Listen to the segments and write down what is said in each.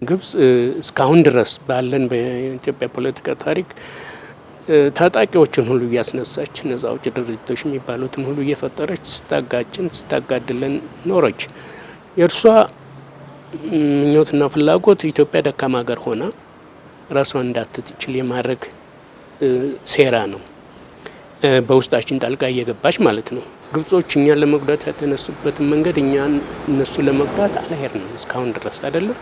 ግብጽ እስካሁን ድረስ ባለን በኢትዮጵያ ፖለቲካ ታሪክ ታጣቂዎችን ሁሉ እያስነሳች ነጻ አውጪ ድርጅቶች የሚባሉትን ሁሉ እየፈጠረች ስታጋድለን ኖረች። የእርሷ ምኞትና ፍላጎት ኢትዮጵያ ደካማ ሀገር ሆና ራሷን እንዳትችል የማድረግ ሴራ ነው። በውስጣችን ጣልቃ እየገባች ማለት ነው። ግብጾች እኛን ለመጉዳት የተነሱበትን መንገድ እኛን እነሱ ለመጉዳት አልሄድንም እስካሁን ድረስ አይደለም።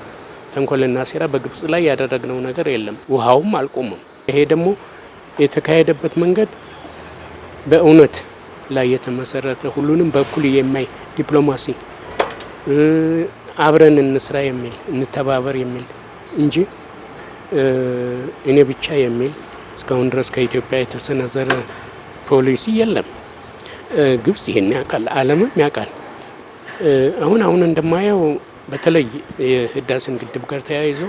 ተንኮልና ሴራ በግብጽ ላይ ያደረግነው ነገር የለም። ውሃውም አልቆመም። ይሄ ደግሞ የተካሄደበት መንገድ በእውነት ላይ የተመሰረተ ሁሉንም በኩል የማይ ዲፕሎማሲ አብረን እንስራ የሚል እንተባበር የሚል እንጂ እኔ ብቻ የሚል እስካሁን ድረስ ከኢትዮጵያ የተሰነዘረ ፖሊሲ የለም። ግብጽ ይሄን ያውቃል፣ ዓለምም ያውቃል። አሁን እንደማየው በተለይ የህዳሴን ግድብ ጋር ተያይዞ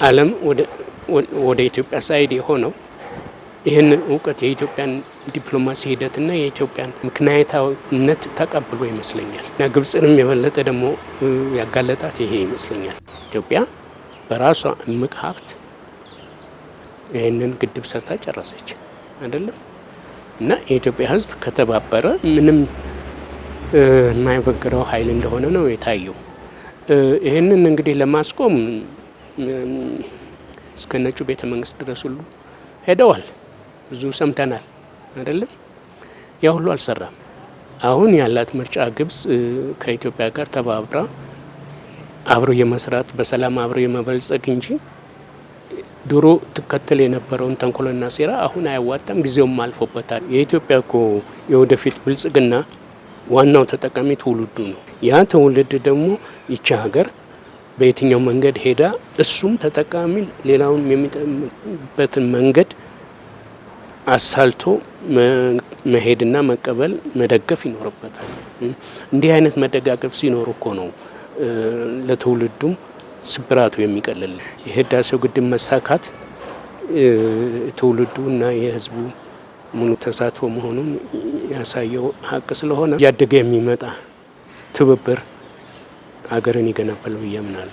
ዓለም ወደ ኢትዮጵያ ሳይድ የሆነው ይህን እውቀት የኢትዮጵያን ዲፕሎማሲ ሂደትና የኢትዮጵያን ምክንያታዊነት ተቀብሎ ይመስለኛል እና ግብጽንም የበለጠ ደግሞ ያጋለጣት ይሄ ይመስለኛል። ኢትዮጵያ በራሷ እምቅ ሀብት ይህንን ግድብ ሰርታ ጨረሰች አይደለም እና የኢትዮጵያ ሕዝብ ከተባበረ ምንም የማይበግረው ኃይል እንደሆነ ነው የታየው። ይህንን እንግዲህ ለማስቆም እስከ ነጩ ቤተ መንግስት ድረስ ሁሉ ሄደዋል። ብዙ ሰምተናል አይደለም። ያ ሁሉ አልሰራም። አሁን ያላት ምርጫ ግብጽ ከኢትዮጵያ ጋር ተባብራ አብሮ የመስራት በሰላም አብሮ የመበልጸግ እንጂ ድሮ ትከተል የነበረውን ተንኮልና ሴራ አሁን አያዋጣም። ጊዜውም አልፎበታል። የኢትዮጵያ እኮ የወደፊት ብልጽግና ዋናው ተጠቃሚ ትውልዱ ነው። ያ ትውልድ ደግሞ ይቺ ሀገር በየትኛው መንገድ ሄዳ እሱም ተጠቃሚ ሌላውን የሚጠምበትን መንገድ አሳልቶ መሄድና መቀበል መደገፍ ይኖርበታል። እንዲህ አይነት መደጋገፍ ሲኖር እኮ ነው ለትውልዱም ስብራቱ የሚቀልል። የህዳሴው ግድብ መሳካት ትውልዱና የህዝቡ ሙሉ ተሳትፎ መሆኑን ያሳየው ሀቅ ስለሆነ እያደገ የሚመጣ ትብብር ሀገርን ይገነባል ብዬ አምናለሁ።